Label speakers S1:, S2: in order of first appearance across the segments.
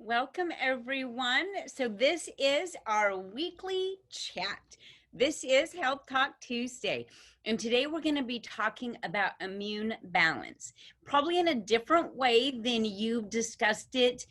S1: Welcome everyone. So this is our weekly chat. This is Health Talk Tuesday. And today we're going to be talking about immune balance, probably in a different way than you've discussed it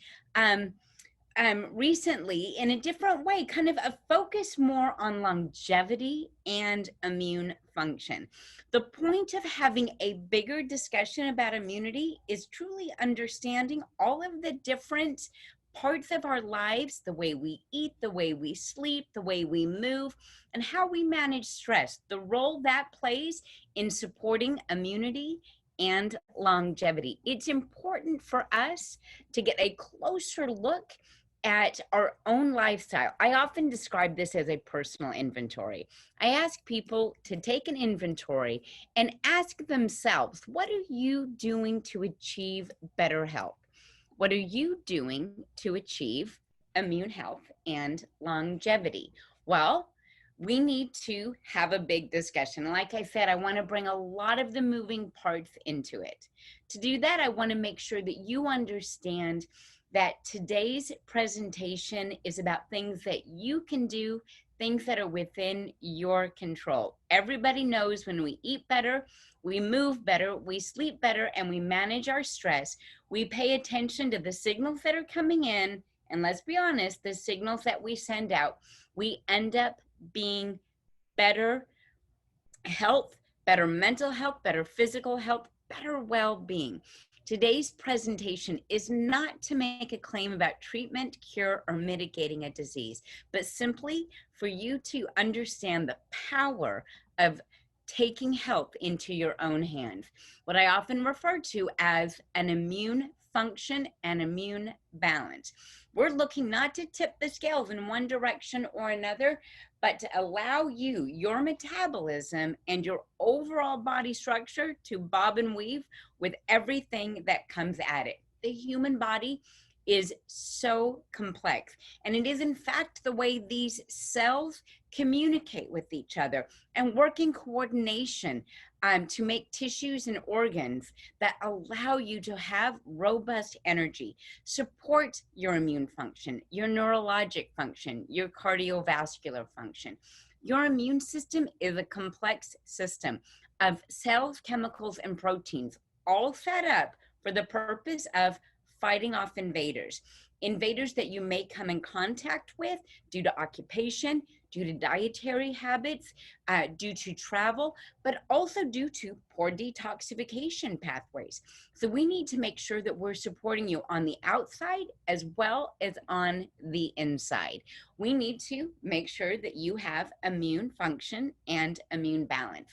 S1: recently, in a different way, kind of a focus more on longevity and immune function. The point of having a bigger discussion about immunity is truly understanding all of the different parts of our lives, the way we eat, the way we sleep, the way we move, and how we manage stress, the role that plays in supporting immunity and longevity. It's important for us to get a closer look at our own lifestyle. I often describe this as a personal inventory. I ask people to take an inventory and ask themselves, what are you doing to achieve better health? What are you doing to achieve immune health and longevity? Well, we need to have a big discussion. Like I said, I want to bring a lot of the moving parts into it. To do that, I want to make sure that you understand that today's presentation is about things that you can do, things that are within your control. Everybody knows when we eat better, we move better, we sleep better, and we manage our stress, we pay attention to the signals that are coming in, and let's be honest, the signals that we send out, we end up being better health, better mental health, better physical health, better well-being. Today's presentation is not to make a claim about treatment, cure, or mitigating a disease, but simply for you to understand the power of taking health into your own hands. What I often refer to as an immune function and immune balance. We're looking not to tip the scales in one direction or another, but to allow you, your metabolism, and your overall body structure to bob and weave with everything that comes at it. The human body is so complex, and it is in fact the way these cells communicate with each other and work in coordination to make tissues and organs that allow you to have robust energy, support your immune function, your neurologic function, your cardiovascular function. Your immune system is a complex system of cells, chemicals, and proteins, all set up for the purpose of fighting off invaders. Invaders that you may come in contact with due to occupation, due to dietary habits, due to travel, but also due to poor detoxification pathways. So we need to make sure that we're supporting you on the outside as well as on the inside. We need to make sure that you have immune function and immune balance.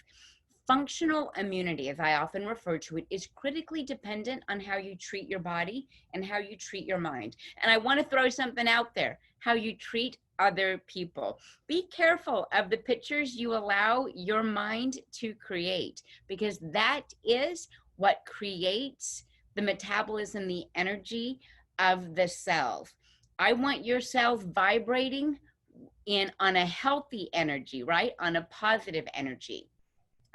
S1: Functional immunity, as I often refer to it, is critically dependent on how you treat your body and how you treat your mind. And I want to throw something out there, how you treat other people. Be careful of the pictures you allow your mind to create, because that is what creates the metabolism, the energy of the cells. I want your cells vibrating on a healthy energy, right? On a positive energy.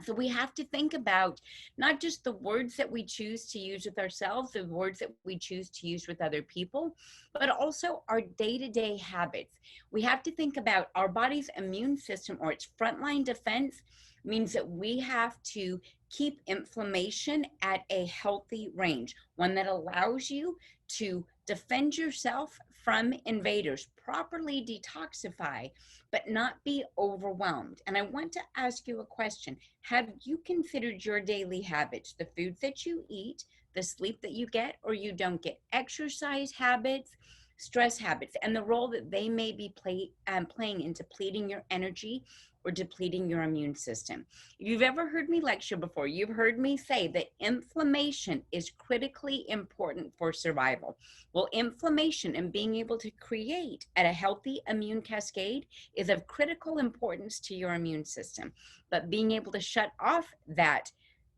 S1: So we have to think about not just the words that we choose to use with ourselves, the words that we choose to use with other people, but also our day-to-day habits. We have to think about our body's immune system, or its frontline defense, means that we have to keep inflammation at a healthy range, one that allows you to defend yourself from invaders, properly detoxify, but not be overwhelmed. And I want to ask you a question. Have you considered your daily habits, the foods that you eat, the sleep that you get or you don't get, exercise habits, stress habits, and the role that they may be playing in depleting your energy or depleting your immune system? If you've ever heard me lecture before, you've heard me say that inflammation is critically important for survival. Well, inflammation and being able to create at a healthy immune cascade is of critical importance to your immune system. But being able to shut off that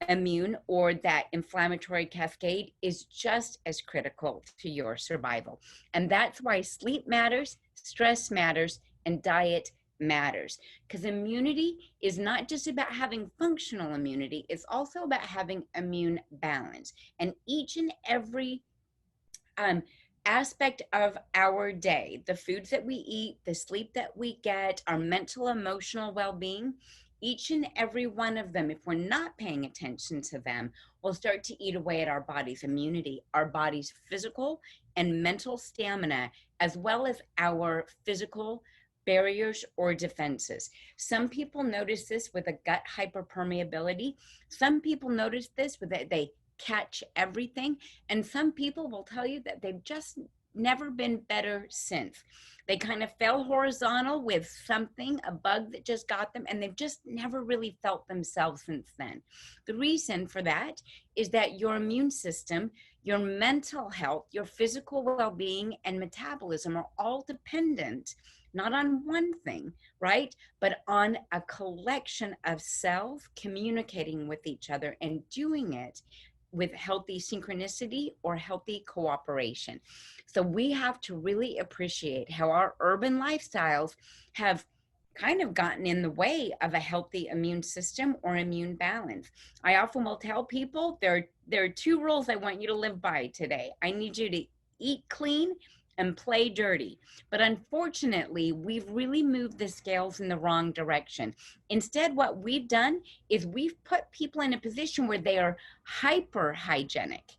S1: immune or that inflammatory cascade is just as critical to your survival. And that's why sleep matters, stress matters, and diet matters. Because immunity is not just about having functional immunity, it's also about having immune balance. And each and every aspect of our day, the foods that we eat, the sleep that we get, our mental, emotional well being, each and every one of them, if we're not paying attention to them, will start to eat away at our body's immunity, our body's physical and mental stamina, as well as our physical barriers or defenses. Some people notice this with a gut hyperpermeability. Some people notice this with they catch everything. And some people will tell you that they've just never been better since. They kind of fell horizontal with something, a bug that just got them, and they've just never really felt themselves since then. The reason for that is that your immune system, your mental health, your physical well being, and metabolism are all dependent not on one thing, right? But on a collection of cells communicating with each other and doing it with healthy synchronicity or healthy cooperation. So we have to really appreciate how our urban lifestyles have kind of gotten in the way of a healthy immune system or immune balance. I often will tell people there are two rules I want you to live by today. I need you to eat clean and play dirty. But unfortunately, we've really moved the scales in the wrong direction. Instead, what we've done is we've put people in a position where they are hyper hygienic,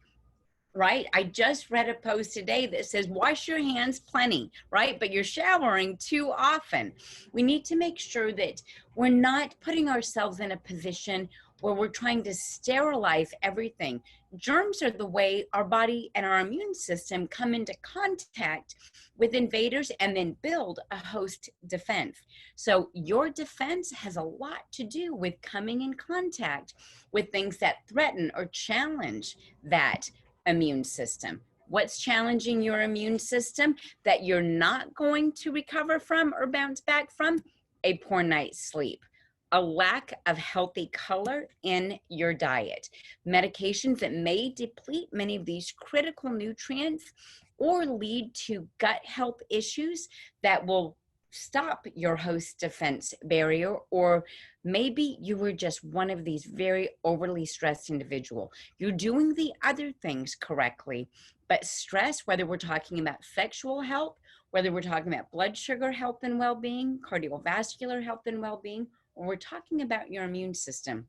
S1: right? I just read a post today that says wash your hands plenty, right? But you're showering too often. We need to make sure that we're not putting ourselves in a position where we're trying to sterilize everything. Germs are the way our body and our immune system come into contact with invaders and then build a host defense. So your defense has a lot to do with coming in contact with things that threaten or challenge that immune system. What's challenging your immune system that you're not going to recover from or bounce back from? A poor night's sleep, a lack of healthy color in your diet, medications that may deplete many of these critical nutrients or lead to gut health issues that will stop your host defense barrier, or maybe you were just one of these very overly stressed individual. You're doing the other things correctly, but stress, whether we're talking about sexual health, whether we're talking about blood sugar health and well-being, cardiovascular health and well-being, or we're talking about your immune system,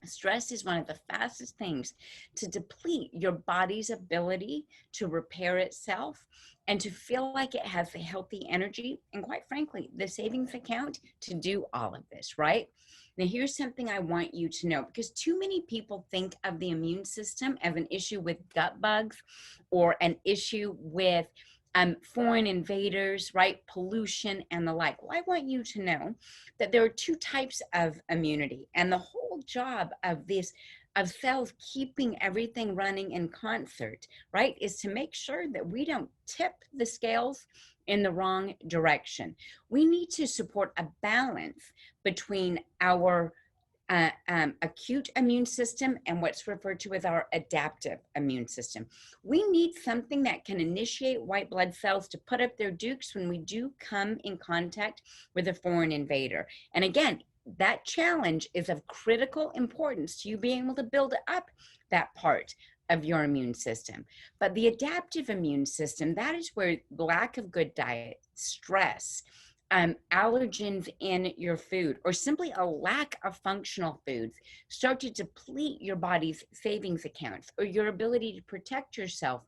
S1: stress is one of the fastest things to deplete your body's ability to repair itself and to feel like it has the healthy energy and, quite frankly, the savings account to do all of this, right? Now, here's something I want you to know, because too many people think of the immune system as an issue with gut bugs or an issue with foreign invaders, right? Pollution and the like. Well, I want you to know that there are two types of immunity, and the whole job of this of cells keeping everything running in concert, right, is to make sure that we don't tip the scales in the wrong direction. We need to support a balance between our acute immune system and what's referred to as our adaptive immune system. We need something that can initiate white blood cells to put up their dukes when we do come in contact with a foreign invader. And again, that challenge is of critical importance to you being able to build up that part of your immune system. But the adaptive immune system, that is where lack of good diet, stress, allergens in your food, or simply a lack of functional foods start to deplete your body's savings accounts or your ability to protect yourself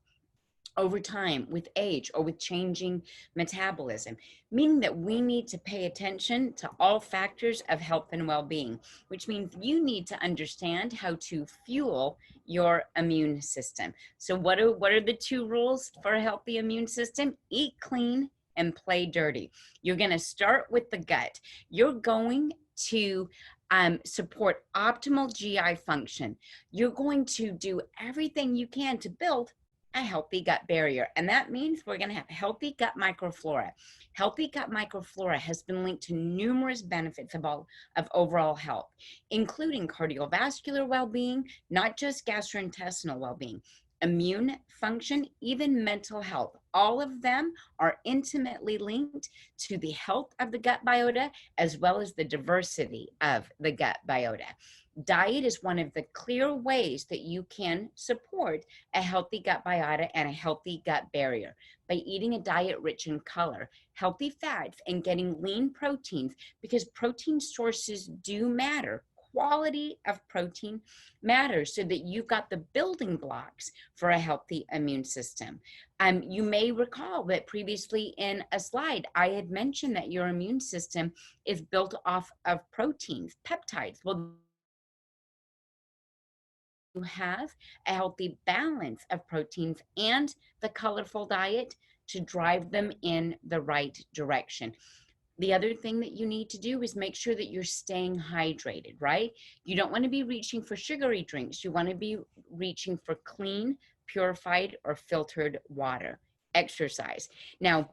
S1: over time with age or with changing metabolism, meaning that we need to pay attention to all factors of health and well-being, which means you need to understand how to fuel your immune system. So what are the two rules for a healthy immune system? Eat clean and play dirty. You're going to start with the gut. You're going to support optimal GI function. You're going to do everything you can to build a healthy gut barrier. And that means we're going to have healthy gut microflora. Healthy gut microflora has been linked to numerous benefits of overall health, including cardiovascular well-being, not just gastrointestinal well-being, immune function, even mental health. all of them are intimately linked to the health of the gut biota as well as the diversity of the gut biota. Diet is one of the clear ways that you can support a healthy gut biota and a healthy gut barrier by eating a diet rich in color, healthy fats, and getting lean proteins, because protein sources do matter. Quality of protein matters so that you've got the building blocks for a healthy immune system. You may recall that previously in a slide, I had mentioned that your immune system is built off of proteins, peptides. Well, you have a healthy balance of proteins and the colorful diet to drive them in the right direction. The other thing that you need to do is make sure that you're staying hydrated, right? You don't want to be reaching for sugary drinks. You want to be reaching for clean, purified, or filtered water. Exercise. Now,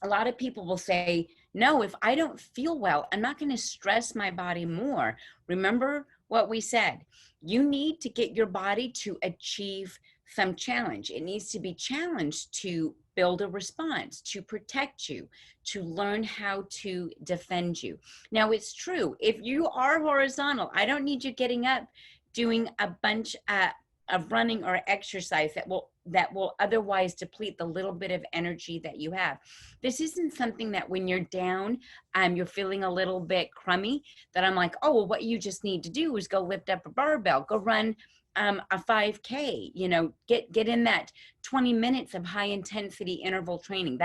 S1: a lot of people will say, no, if I don't feel well, I'm not going to stress my body more. Remember what we said. You need to get your body to achieve some challenge. It needs to be challenged to build a response, to protect you, to learn how to defend you. Now, it's true. If you are horizontal, I don't need you getting up doing a bunch of running or exercise that will otherwise deplete the little bit of energy that you have. This isn't something that when you're down, you're feeling a little bit crummy, that I'm like, oh, well, what you just need to do is go lift up a barbell, go run a 5K, get in that 20 minutes of high intensity interval training.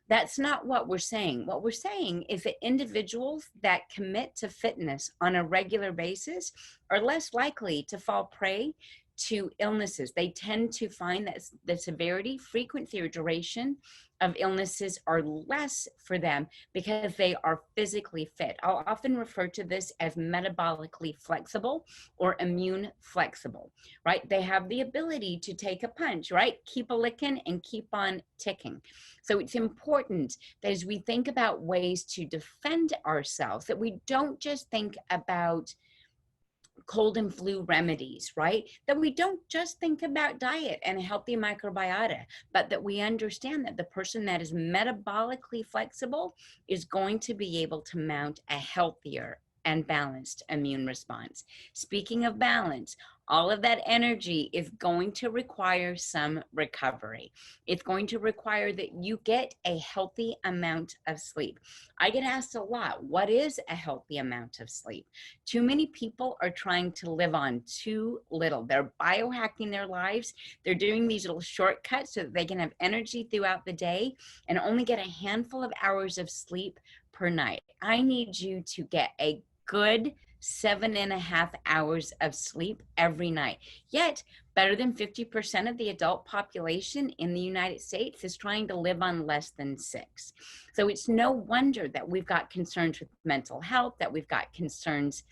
S1: That's not what we're saying. What we're saying is that individuals that commit to fitness on a regular basis are less likely to fall prey to illnesses. They tend to find that the severity, frequency, or duration of illnesses are less for them because they are physically fit. I'll often refer to this as metabolically flexible or immune flexible, right? They have the ability to take a punch, right? Keep a licking and keep on ticking. So it's important that as we think about ways to defend ourselves, that we don't just think about cold and flu remedies, right? That we don't just think about diet and a healthy microbiota, but that we understand that the person that is metabolically flexible is going to be able to mount a healthier and balanced immune response. Speaking of balance, all of that energy is going to require some recovery. It's going to require that you get a healthy amount of sleep. I get asked a lot, what is a healthy amount of sleep? Too many people are trying to live on too little. They're biohacking their lives. They're doing these little shortcuts so that they can have energy throughout the day and only get a handful of hours of sleep per night. I need you to get a good 7.5 hours of sleep every night. Yet, better than 50% of the adult population in the United States is trying to live on less than 6. So it's no wonder that we've got concerns with mental health, that we've got concerns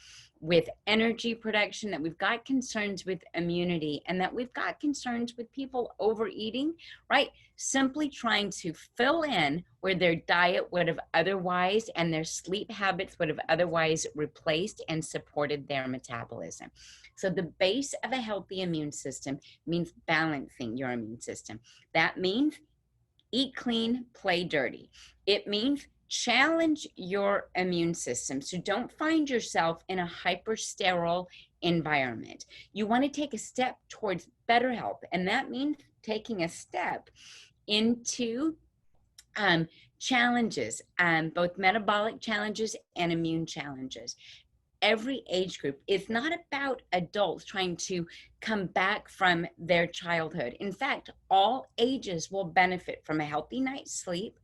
S1: with energy production, that we've got concerns with immunity, and that we've got concerns with people overeating, right? Simply trying to fill in where their diet would have otherwise and their sleep habits would have otherwise replaced and supported their metabolism. So the base of a healthy immune system means balancing your immune system. That means eat clean, play dirty. It means challenge your immune system. So don't find yourself in a hyper-sterile environment. You want to take a step towards better health, and that means taking a step into challenges, both metabolic challenges and immune challenges. Every age group. It's not about adults trying to come back from their childhood. In fact, all ages will benefit from a healthy night's sleep,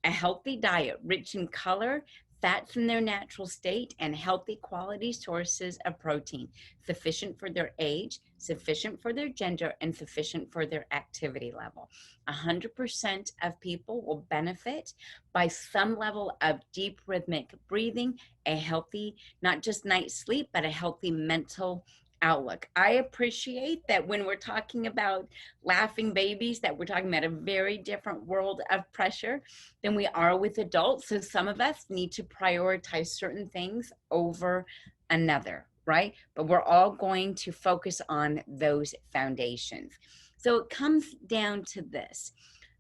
S1: a healthy diet rich in color, fats in their natural state, and healthy quality sources of protein, sufficient for their age, sufficient for their gender, and sufficient for their activity level. 100% of people will benefit by some level of deep rhythmic breathing, a healthy, not just night's sleep, but a healthy mental outlook. I appreciate that when we're talking about laughing babies, that we're talking about a very different world of pressure than we are with adults. So some of us need to prioritize certain things over another, right? But we're all going to focus on those foundations. So it comes down to this.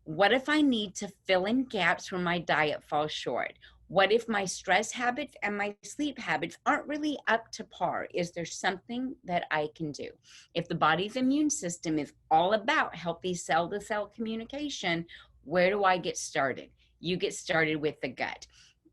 S1: What if I need to fill in gaps where my diet falls short? What if my stress habits and my sleep habits aren't really up to par? Is there something that I can do? If the body's immune system is all about healthy cell to cell communication, where do I get started? You get started with the gut.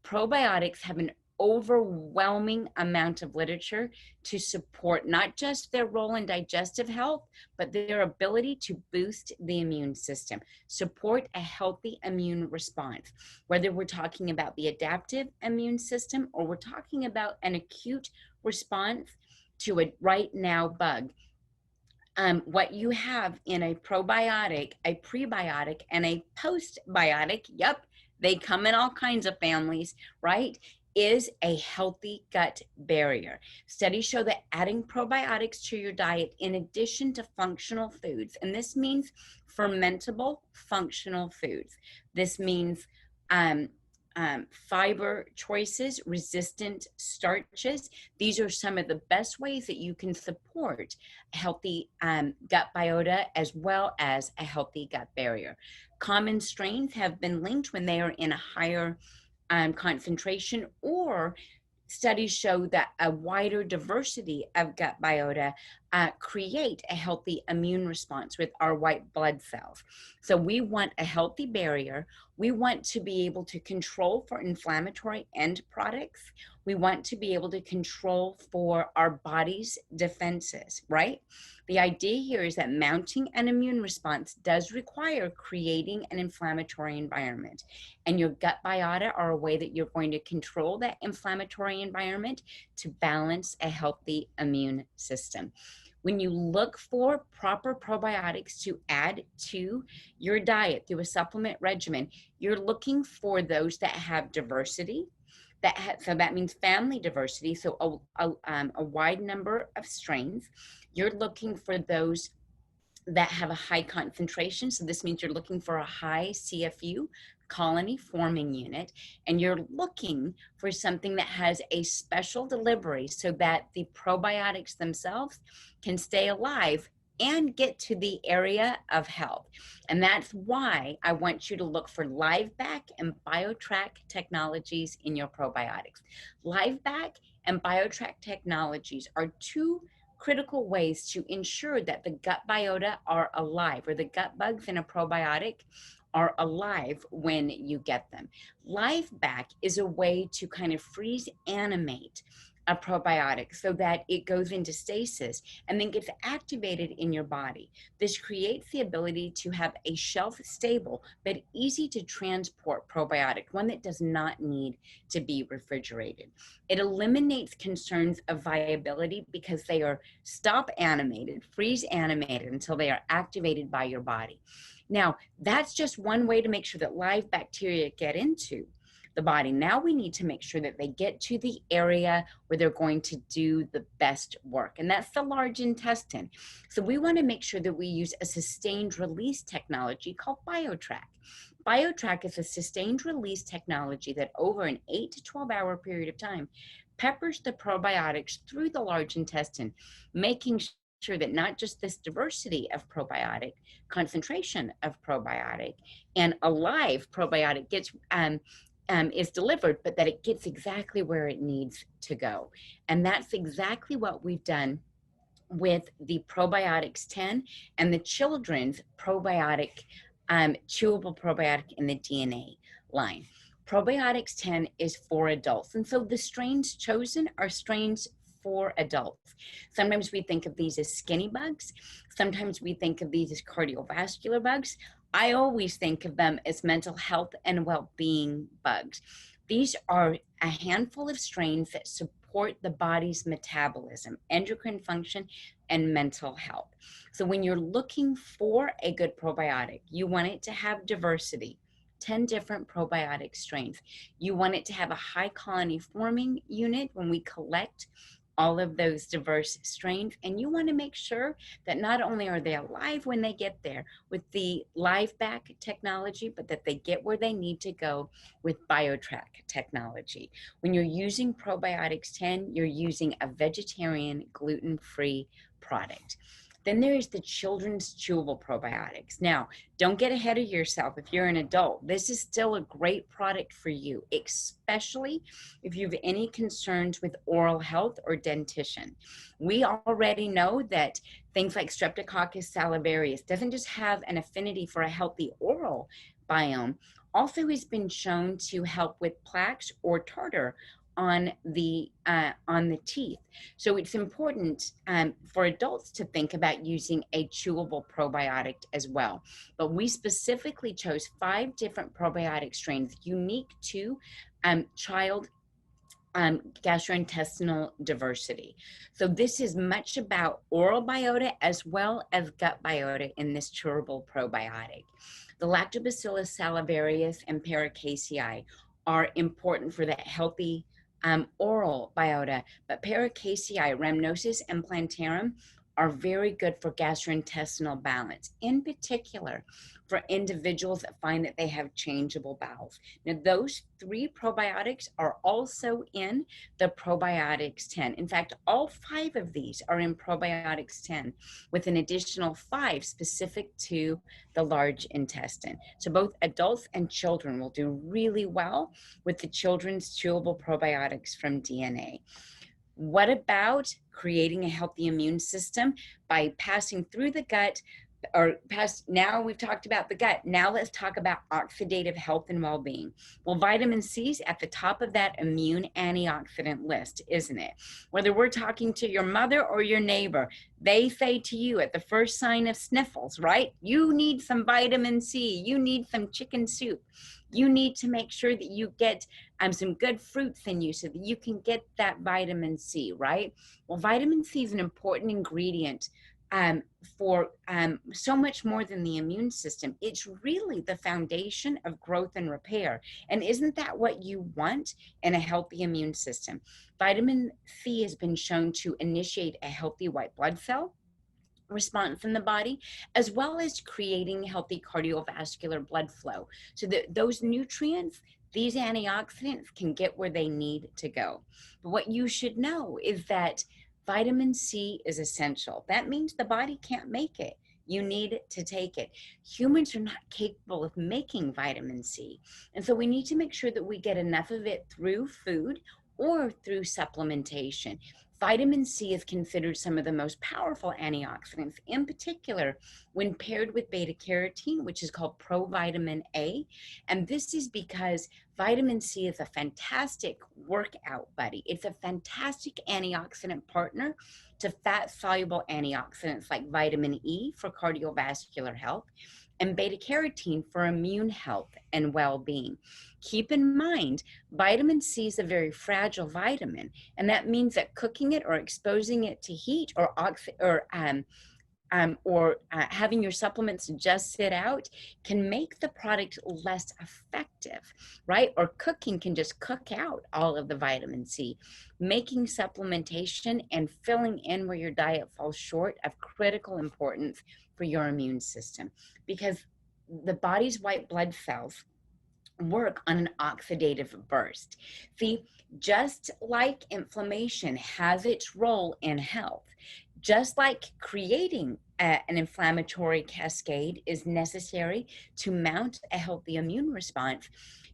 S1: Probiotics have an overwhelming amount of literature to support not just their role in digestive health, but their ability to boost the immune system, support a healthy immune response. Whether we're talking about the adaptive immune system or we're talking about an acute response to a right now bug, what you have in a probiotic, a prebiotic, and a postbiotic, yep, they come in all kinds of families, right? Is a healthy gut barrier. Studies show that adding probiotics to your diet, in addition to functional foods, and this means fermentable functional foods, this means um, fiber choices, resistant starches. These are some of the best ways that you can support healthy gut biota as well as a healthy gut barrier. Common strains have been linked when they are in a higher concentration, or studies show that a wider diversity of gut biota create a healthy immune response with our white blood cells. So we want a healthy barrier. We want to be able to control for inflammatory end products. We want to be able to control for our body's defenses, right? The idea here is that mounting an immune response does require creating an inflammatory environment. And your gut biota are a way that you're going to control that inflammatory environment to balance a healthy immune system. When you look for proper probiotics to add to your diet through a supplement regimen, you're looking for those that have diversity. So that means family diversity, so a wide number of strains. You're looking for those that have a high concentration. So this means you're looking for a high CFU, colony forming unit, and you're looking for something that has a special delivery so that the probiotics themselves can stay alive and get to the area of health. And that's why I want you to look for LiveBack and BioTrack technologies in your probiotics. LiveBack and BioTrack technologies are two critical ways to ensure that the gut biota are alive, or the gut bugs in a probiotic are alive when you get them. LiveBack is a way to kind of freeze animate a probiotic so that it goes into stasis and then gets activated in your body. This creates the ability to have a shelf stable but easy to transport probiotic, one that does not need to be refrigerated. It eliminates concerns of viability because they are stop animated, freeze animated until they are activated by your body. Now, that's just one way to make sure that live bacteria get into the body. Now we need to make sure that they get to the area where they're going to do the best work, and that's the large intestine. So we want to make sure that we use a sustained release technology called BioTrack. BioTrack is a sustained release technology that over an 8 to 12 hour period of time peppers the probiotics through the large intestine, making sure that not just this diversity of probiotic, concentration of probiotic, and a live probiotic gets is delivered, but that it gets exactly where it needs to go. And that's exactly what we've done with the Probiotics 10 and the children's probiotic, chewable probiotic in the DNA line. Probiotics 10 is for adults. And so the strains chosen are strains for adults. Sometimes we think of these as skinny bugs. Sometimes we think of these as cardiovascular bugs. I always think of them as mental health and well-being bugs. These are a handful of strains that support the body's metabolism, endocrine function, and mental health. So when you're looking for a good probiotic, you want it to have diversity, 10 different probiotic strains. You want it to have a high colony forming unit when we collect all of those diverse strains, and you want to make sure that not only are they alive when they get there with the LiveBack technology, but that they get where they need to go with BioTrack technology. When you're using Probiotics 10, you're using a vegetarian, gluten-free product. Then there's the children's chewable probiotics. Now, don't get ahead of yourself. If you're an adult, this is still a great product for you, especially if you have any concerns with oral health or dentition. We already know that things like Streptococcus salivarius doesn't just have an affinity for a healthy oral biome, also has been shown to help with plaques or tartar on the teeth. So it's important for adults to think about using a chewable probiotic as well. But we specifically chose 5 different probiotic strains unique to child gastrointestinal diversity. So this is much about oral biota as well as gut biota in this chewable probiotic. The Lactobacillus salivarius and Paracasei are important for that healthy oral biota, but Paracasei, rhamnosus, and plantarum are very good for gastrointestinal balance, in particular for individuals that find that they have changeable bowels. Now, those 3 probiotics are also in the Probiotics 10. In fact, all 5 of these are in Probiotics 10, with an additional 5 specific to the large intestine. So both adults and children will do really well with the children's chewable probiotics from DNA. What about creating a healthy immune system by passing through the gut now we've talked about the gut. Now let's talk about oxidative health and well-being. Well, vitamin C is at the top of that immune antioxidant list, isn't it? Whether we're talking to your mother or your neighbor, they say to you at the first sign of sniffles, right? You need some vitamin C. You need some chicken soup. You need to make sure that you get some good fruits in you so that you can get that vitamin C, right? Well, vitamin C is an important ingredient for so much more than the immune system. It's really the foundation of growth and repair. And isn't that what you want in a healthy immune system? Vitamin C has been shown to initiate a healthy white blood cell response in the body, as well as creating healthy cardiovascular blood flow. So that those nutrients, these antioxidants, can get where they need to go. But what you should know is that vitamin C is essential. That means the body can't make it. You need to take it. Humans are not capable of making vitamin C. And so we need to make sure that we get enough of it through food or through supplementation. Vitamin C is considered some of the most powerful antioxidants, in particular when paired with beta carotene, which is called provitamin A. And this is because vitamin C is a fantastic workout buddy. It's a fantastic antioxidant partner to fat-soluble antioxidants like vitamin E for cardiovascular health and beta carotene for immune health and well-being. Keep in mind, vitamin C is a very fragile vitamin, and that means that cooking it or exposing it to heat or having your supplements just sit out can make the product less effective, right? Or cooking can just cook out all of the vitamin C, making supplementation and filling in where your diet falls short of critical importance for your immune system, because the body's white blood cells work on an oxidative burst. See, just like inflammation has its role in health, just like creating an inflammatory cascade is necessary to mount a healthy immune response,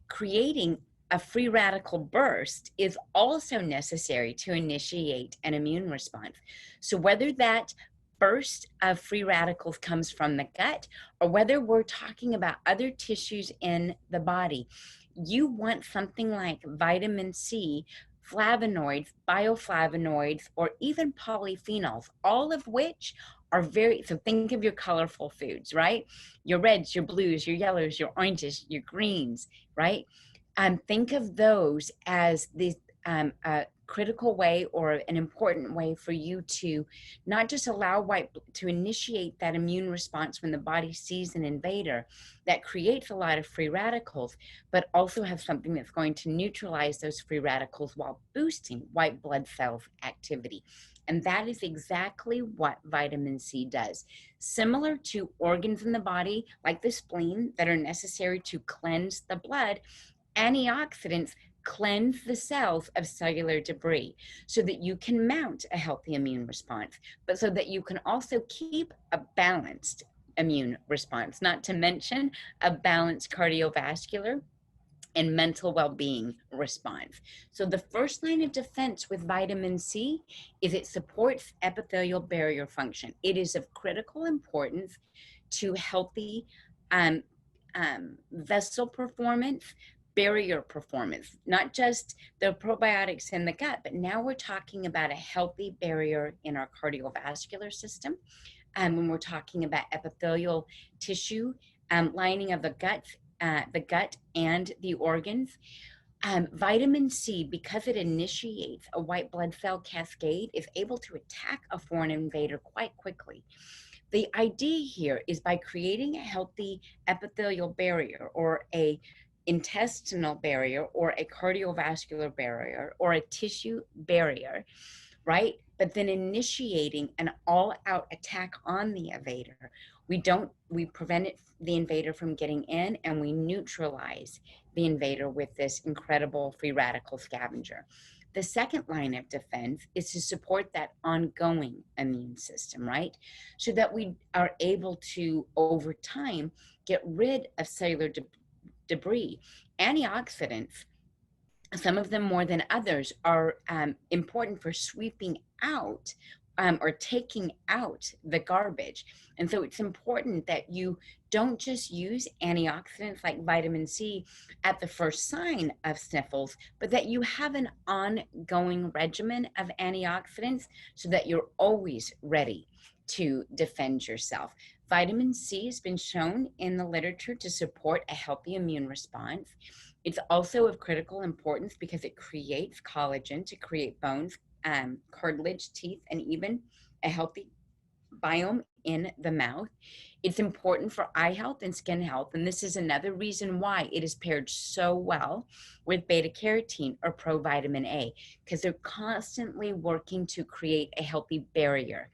S1: creating a free radical burst is also necessary to initiate an immune response. So whether that burst of free radicals comes from the gut or whether we're talking about other tissues in the body, you want something like vitamin C, flavonoids, bioflavonoids, or even polyphenols, all of which are so think of your colorful foods, right? Your reds, your blues, your yellows, your oranges, your greens, right? Think of those as the critical way or an important way for you to not just allow to initiate that immune response when the body sees an invader that creates a lot of free radicals, but also have something that's going to neutralize those free radicals while boosting white blood cells activity. And that is exactly what vitamin C does. Similar to organs in the body, like the spleen, that are necessary to cleanse the blood, antioxidants cleanse the cells of cellular debris so that you can mount a healthy immune response, but so that you can also keep a balanced immune response, not to mention a balanced cardiovascular and mental well-being response. So the first line of defense with vitamin C is it supports epithelial barrier function. It is of critical importance to healthy um, vessel performance, barrier performance, not just the probiotics in the gut, but now we're talking about a healthy barrier in our cardiovascular system. When we're talking about epithelial tissue, lining of the gut and the organs. Vitamin C, because it initiates a white blood cell cascade, is able to attack a foreign invader quite quickly. The idea here is by creating a healthy epithelial barrier or a intestinal barrier or a cardiovascular barrier or a tissue barrier, right? But then initiating an all-out attack on the invader. We prevent the invader from getting in, and we neutralize the invader with this incredible free radical scavenger. The second line of defense is to support that ongoing immune system, right? So that we are able to, over time, get rid of cellular debris. Antioxidants, some of them more than others, are important for sweeping out or taking out the garbage. And so it's important that you don't just use antioxidants like vitamin C at the first sign of sniffles, but that you have an ongoing regimen of antioxidants so that you're always ready to defend yourself. Vitamin C has been shown in the literature to support a healthy immune response. It's also of critical importance because it creates collagen to create bones, cartilage, teeth, and even a healthy biome in the mouth. It's important for eye health and skin health, and this is another reason why it is paired so well with beta carotene or provitamin A, because they're constantly working to create a healthy barrier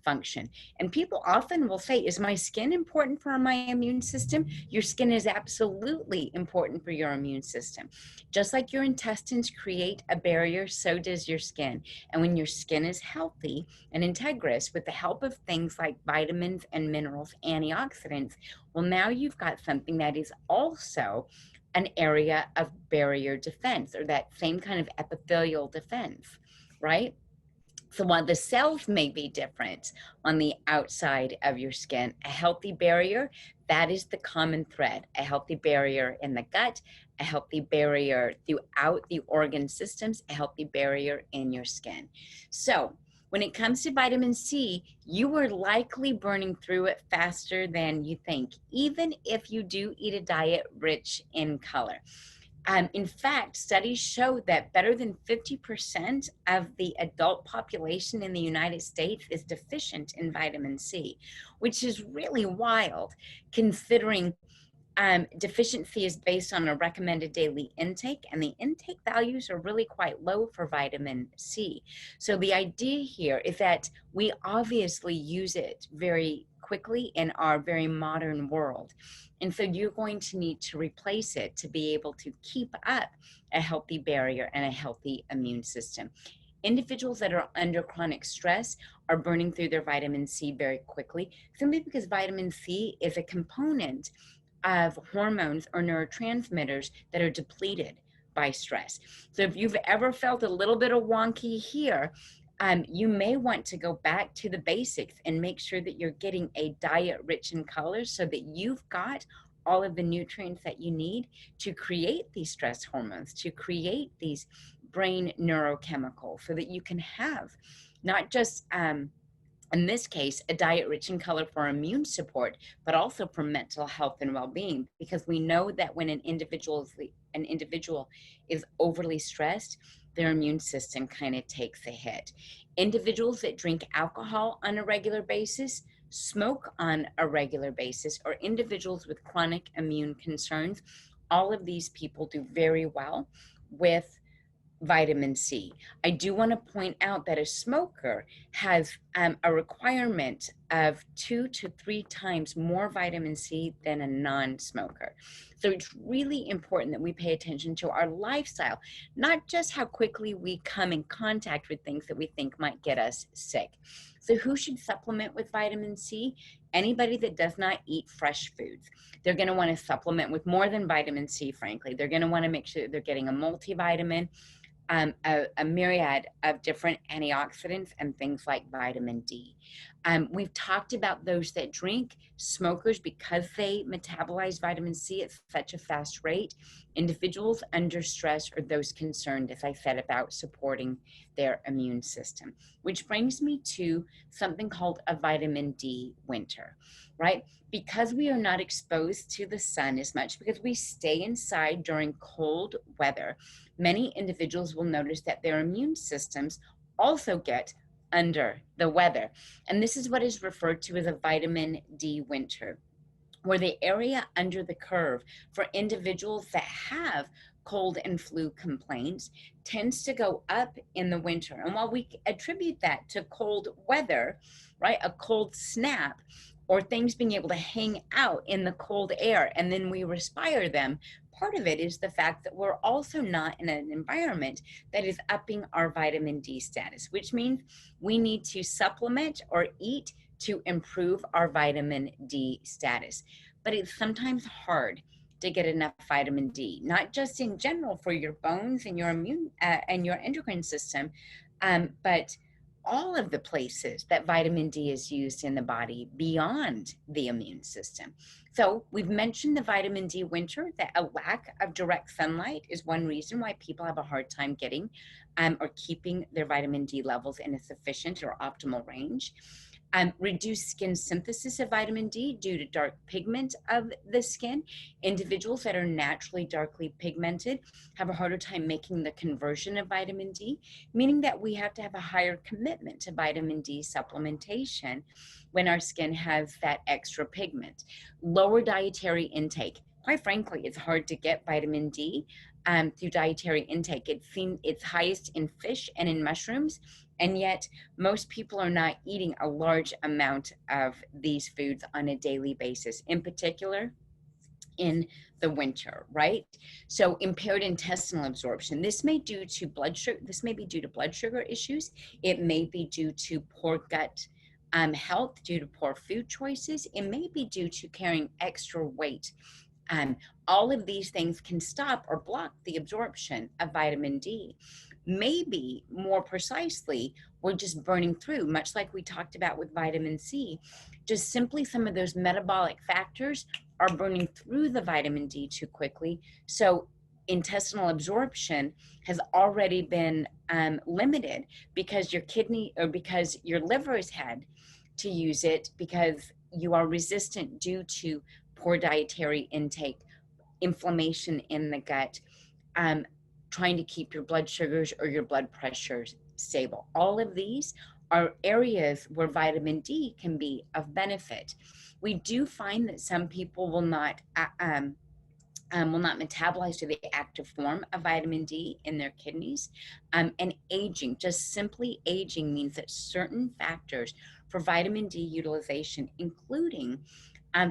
S1: function. And people often will say, is my skin important for my immune system? Your skin is absolutely important for your immune system. Just like your intestines create a barrier, so does your skin. And when your skin is healthy and integrous with the help of things like vitamins and minerals, antioxidants, well, now you've got something that is also an area of barrier defense, or that same kind of epithelial defense, right? So while the cells may be different on the outside of your skin, a healthy barrier, that is the common thread. A healthy barrier in the gut, a healthy barrier throughout the organ systems, a healthy barrier in your skin. So when it comes to vitamin C, you are likely burning through it faster than you think, even if you do eat a diet rich in color. In fact, studies show that better than 50% of the adult population in the United States is deficient in vitamin C, which is really wild considering deficiency is based on a recommended daily intake, and the intake values are really quite low for vitamin C. So the idea here is that we obviously use it very quickly in our very modern world. And so you're going to need to replace it to be able to keep up a healthy barrier and a healthy immune system. Individuals that are under chronic stress are burning through their vitamin C very quickly, simply because vitamin C is a component of hormones or neurotransmitters that are depleted by stress. So if you've ever felt a little bit of wonky here, you may want to go back to the basics and make sure that you're getting a diet rich in colors so that you've got all of the nutrients that you need to create these stress hormones, to create these brain neurochemicals, so that you can have not just in this case, a diet rich in color for immune support, but also for mental health and well-being, because we know that when an individual is overly stressed, their immune system kind of takes a hit. Individuals that drink alcohol on a regular basis, smoke on a regular basis, or individuals with chronic immune concerns, all of these people do very well with vitamin C. I do want to point out that a smoker has a requirement of 2 to 3 times more vitamin C than a non-smoker. So it's really important that we pay attention to our lifestyle, not just how quickly we come in contact with things that we think might get us sick. So who should supplement with vitamin C? Anybody that does not eat fresh foods. They're going to want to supplement with more than vitamin C, frankly. They're going to want to make sure that they're getting a multivitamin, a myriad of different antioxidants and things like vitamin D. We've talked about those that drink, smokers, because they metabolize vitamin C at such a fast rate. Individuals under stress or those concerned, as I said, about supporting their immune system, which brings me to something called a vitamin D winter, right? Because we are not exposed to the sun as much, because we stay inside during cold weather, many individuals will notice that their immune systems also get under the weather. And this is what is referred to as a vitamin D winter, where the area under the curve for individuals that have cold and flu complaints tends to go up in the winter. And while we attribute that to cold weather, right, a cold snap, or things being able to hang out in the cold air and then we respire them, part of it is the fact that we're also not in an environment that is upping our vitamin D status, which means we need to supplement or eat to improve our vitamin D status. But it's sometimes hard to get enough vitamin D, not just in general for your bones and your immune and your endocrine system, but all of the places that vitamin D is used in the body beyond the immune system. So we've mentioned the vitamin D winter, that a lack of direct sunlight is one reason why people have a hard time getting or keeping their vitamin D levels in a sufficient or optimal range. Reduced skin synthesis of vitamin D due to dark pigment of the skin. Individuals that are naturally darkly pigmented have a harder time making the conversion of vitamin D, meaning that we have to have a higher commitment to vitamin D supplementation when our skin has that extra pigment. Lower dietary intake. Quite frankly, it's hard to get vitamin D through dietary intake. It's highest in fish and in mushrooms, and yet most people are not eating a large amount of these foods on a daily basis, in particular in the winter, right? So impaired intestinal absorption. This may be due to blood sugar issues. It may be due to poor gut health, due to poor food choices. It may be due to carrying extra weight. All of these things can stop or block the absorption of vitamin D. Maybe more precisely, we're just burning through, much like we talked about with vitamin C. Just simply some of those metabolic factors are burning through the vitamin D too quickly. So intestinal absorption has already been limited because your kidney or because your liver has had to use it because you are resistant due to poor dietary intake, inflammation in the gut, trying to keep your blood sugars or your blood pressures stable. All of these are areas where vitamin D can be of benefit. We do find that some people will not metabolize to the active form of vitamin D in their kidneys. And aging, just simply aging, means that certain factors for vitamin D utilization, including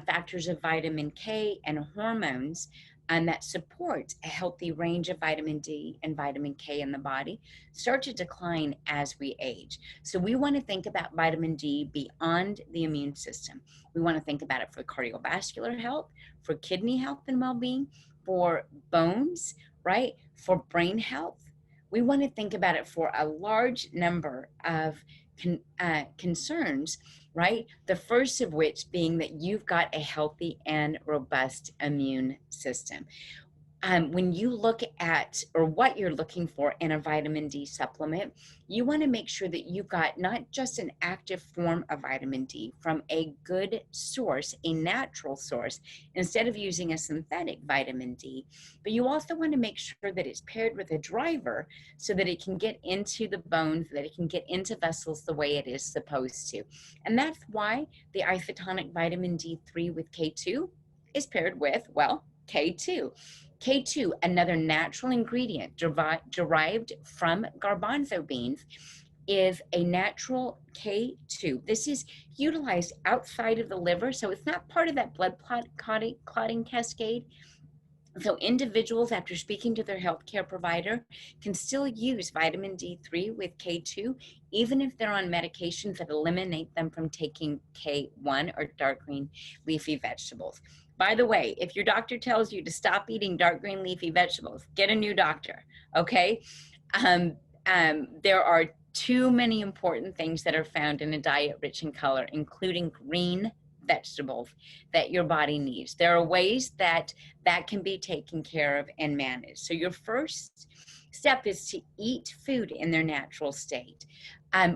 S1: factors of vitamin K and hormones, that support a healthy range of vitamin D and vitamin K in the body, start to decline as we age. So we want to think about vitamin D beyond the immune system. We want to think about it for cardiovascular health, for kidney health and well-being, for bones, right? For brain health. We want to think about it for a large number of concerns, right? The first of which being that you've got a healthy and robust immune system. When you look at or what you're looking for in a vitamin D supplement, you want to make sure that you've got not just an active form of vitamin D from a good source, a natural source, instead of using a synthetic vitamin D, but you also want to make sure that it's paired with a driver so that it can get into the bones, that it can get into vessels the way it is supposed to. And that's why the isotonic vitamin D3 with K2 is paired with, well, K2. K2, another natural ingredient derived from garbanzo beans, is a natural K2. This is utilized outside of the liver, so it's not part of that blood clotting cascade. So individuals, after speaking to their healthcare provider, can still use vitamin D3 with K2, even if they're on medications that eliminate them from taking K1 or dark green leafy vegetables. By the way, if your doctor tells you to stop eating dark green leafy vegetables, get a new doctor, okay? There are too many important things that are found in a diet rich in color, including green vegetables that your body needs. There are ways that can be taken care of and managed. So your first step is to eat food in their natural state.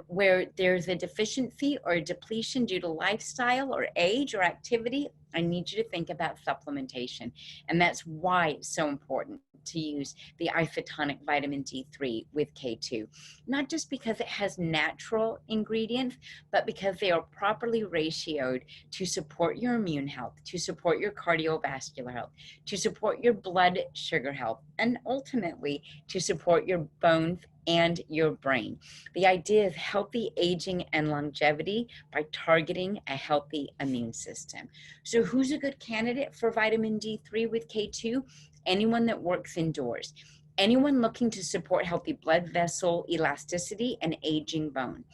S1: Where there's a deficiency or a depletion due to lifestyle or age or activity, I need you to think about supplementation. And that's why it's so important to use the isotonic vitamin D3 with K2. Not just because it has natural ingredients, but because they are properly ratioed to support your immune health, to support your cardiovascular health, to support your blood sugar health, and ultimately to support your bones and your brain. The idea is healthy aging and longevity by targeting a healthy immune system. So who's a good candidate for vitamin D3 with K2? Anyone that works indoors. Anyone looking to support healthy blood vessel elasticity and aging bone.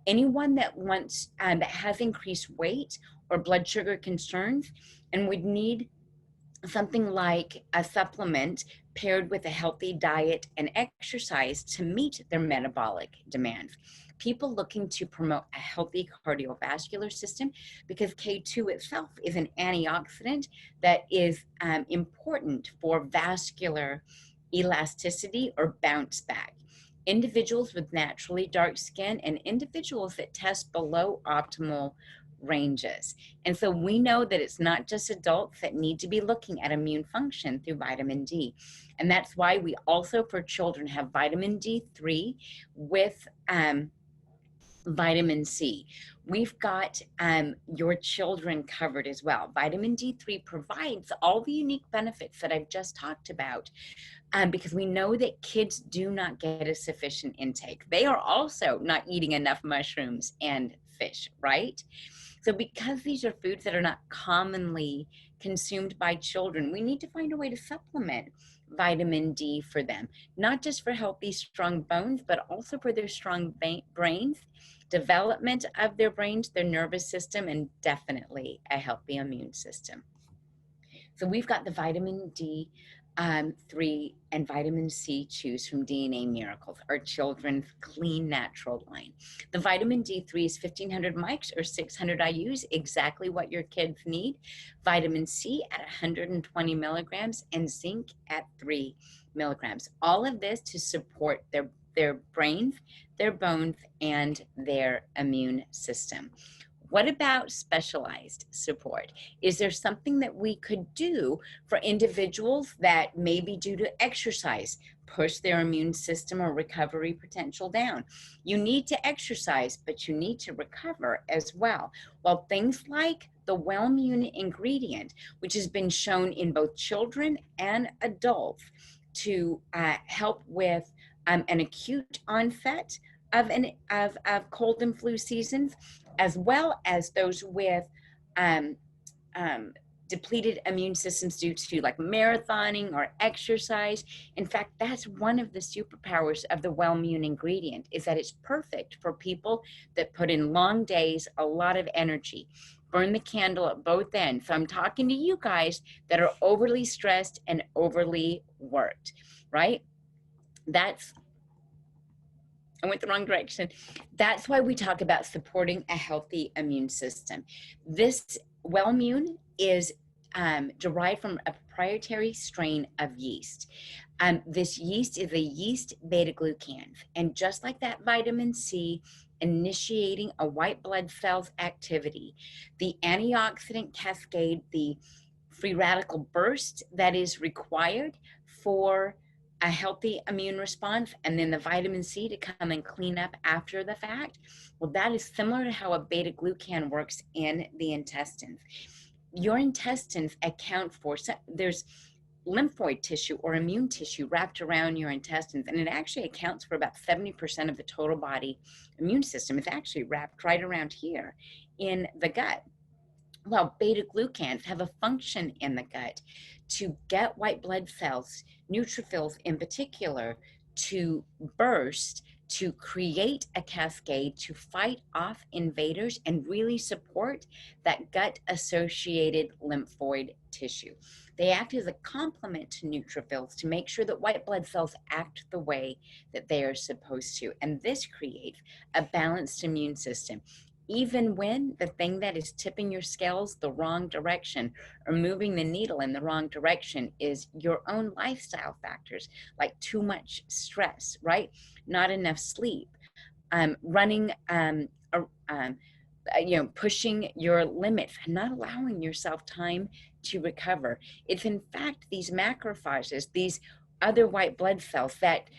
S1: Anyone that wants that has increased weight or blood sugar concerns and would need something like a supplement paired with a healthy diet and exercise to meet their metabolic demands. People looking to promote a healthy cardiovascular system, because K2 itself is an antioxidant that is important for vascular elasticity or bounce back. Individuals with naturally dark skin and individuals that test below optimal ranges. And so we know that it's not just adults that need to be looking at immune function through vitamin D. And that's why we also, for children, have vitamin D3 with vitamin C. We've got your children covered as well. Vitamin D3 provides all the unique benefits that I've just talked about, because we know that kids do not get a sufficient intake. They are also not eating enough mushrooms and fish, right? So because these are foods that are not commonly consumed by children, we need to find a way to supplement vitamin D for them, not just for healthy, strong bones, but also for their strong brains, development of their brains, their nervous system, and definitely a healthy immune system. So we've got the vitamin D3 and vitamin C choose from DNA Miracles, our children's clean natural line. The vitamin D3 is 1500 mics or 600 IUs, exactly what your kids need. Vitamin C at 120 milligrams and zinc at 3 milligrams. All of this to support their brains, their bones, and their immune system. What about specialized support? Is there something that we could do for individuals that maybe due to exercise push their immune system or recovery potential down? You need to exercise, but you need to recover as well. Well, things like the Wellmune ingredient, which has been shown in both children and adults to help with an acute onset of cold and flu seasons, as well as those with depleted immune systems due to like marathoning or exercise. In fact, that's one of the superpowers of the Wellmune ingredient, is that it's perfect for people that put in long days, a lot of energy, burn the candle at both ends. So I'm talking to you guys that are overly stressed and overly worked, right? I went the wrong direction. That's why we talk about supporting a healthy immune system. This Wellmune is derived from a proprietary strain of yeast. This yeast is a yeast beta-glucans. And just like that vitamin C initiating a white blood cell's activity, the antioxidant cascade, the free radical burst that is required for a healthy immune response, and then the vitamin C to come and clean up after the fact. Well, that is similar to how a beta glucan works in the intestines. Your intestines account for, there's lymphoid tissue or immune tissue wrapped around your intestines, and it actually accounts for about 70% of the total body immune system. It's actually wrapped right around here in the gut. Well, beta glucans have a function in the gut to get white blood cells, neutrophils in particular, to burst, to create a cascade, to fight off invaders and really support that gut associated lymphoid tissue. They act as a complement to neutrophils to make sure that white blood cells act the way that they are supposed to. And this creates a balanced immune system. Even when the thing that is tipping your scales the wrong direction or moving the needle in the wrong direction is your own lifestyle factors, like too much stress, right? Not enough sleep, running, pushing your limits and not allowing yourself time to recover. It's in fact these macrophages, these other white blood cells that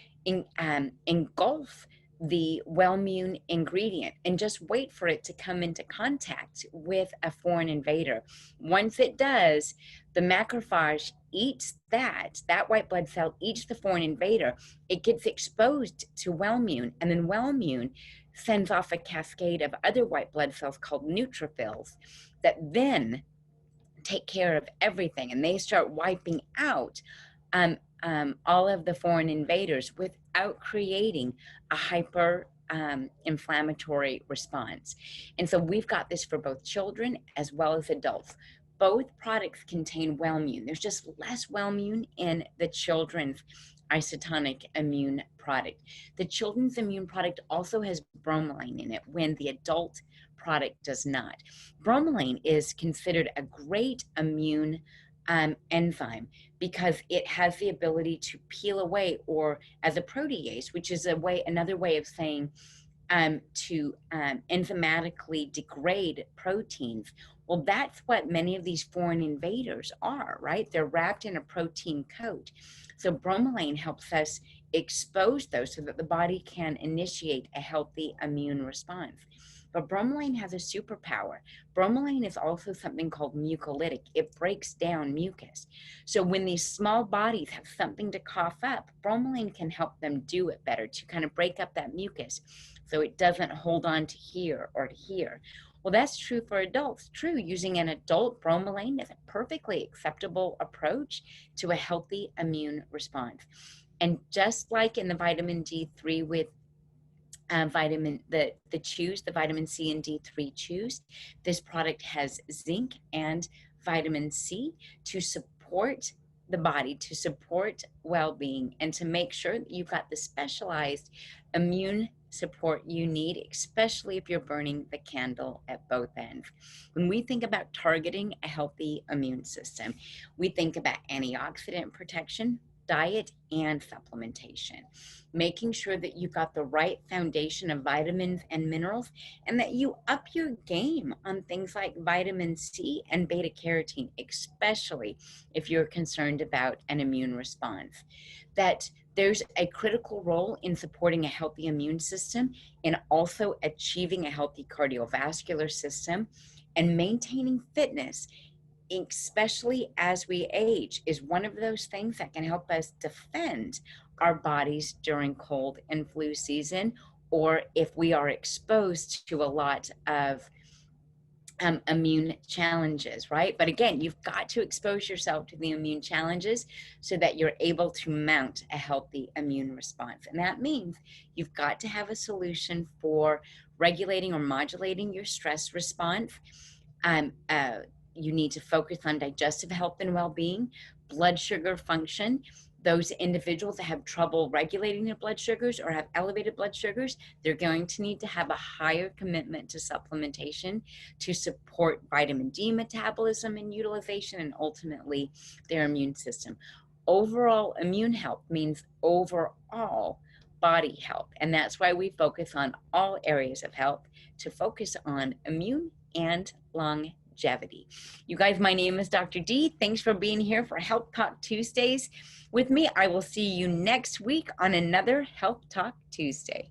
S1: engulf the well-immune ingredient and just wait for it to come into contact with a foreign invader. Once it does, the macrophage eats that white blood cell eats the foreign invader. It gets exposed to well-immune, and then well-immune sends off a cascade of other white blood cells called neutrophils that then take care of everything, and they start wiping out all of the foreign invaders without creating a hyper inflammatory response. And so we've got this for both children as well as adults. Both products contain well-immune. There's just less well-immune in the children's isotonic immune product. The children's immune product also has bromelain in it when the adult product does not. Bromelain is considered a great immune enzyme because it has the ability to peel away, or as a protease, which is another way of saying to enzymatically degrade proteins. Well, that's what many of these foreign invaders are, right? They're wrapped in a protein coat. So bromelain helps us expose those so that the body can initiate a healthy immune response. But bromelain has a superpower. Bromelain is also something called mucolytic. It breaks down mucus. So when these small bodies have something to cough up, bromelain can help them do it better, to kind of break up that mucus so it doesn't hold on to here or to here. Well, that's true for adults. True, using an adult bromelain is a perfectly acceptable approach to a healthy immune response. And just like in the vitamin D3 with the chews, the vitamin C and D3 chews, this product has zinc and vitamin C to support the body, to support well-being, and to make sure that you've got the specialized immune support you need, especially if you're burning the candle at both ends. When we think about targeting a healthy immune system, we think about antioxidant protection, diet, and supplementation, making sure that you've got the right foundation of vitamins and minerals, and that you up your game on things like vitamin C and beta carotene, especially if you're concerned about an immune response. That there's a critical role in supporting a healthy immune system and also achieving a healthy cardiovascular system, and maintaining fitness, especially as we age, is one of those things that can help us defend our bodies during cold and flu season, or if we are exposed to a lot of immune challenges, right? But again, you've got to expose yourself to the immune challenges so that you're able to mount a healthy immune response. And that means you've got to have a solution for regulating or modulating your stress response. You need to focus on digestive health and well-being, blood sugar function. Those individuals that have trouble regulating their blood sugars or have elevated blood sugars, they're going to need to have a higher commitment to supplementation to support vitamin D metabolism and utilization, and ultimately their immune system. Overall immune health means overall body health, and that's why we focus on all areas of health to focus on immune and longevity. You guys, my name is Dr. D. Thanks for being here for Health Talk Tuesdays with me. I will see you next week on another Health Talk Tuesday.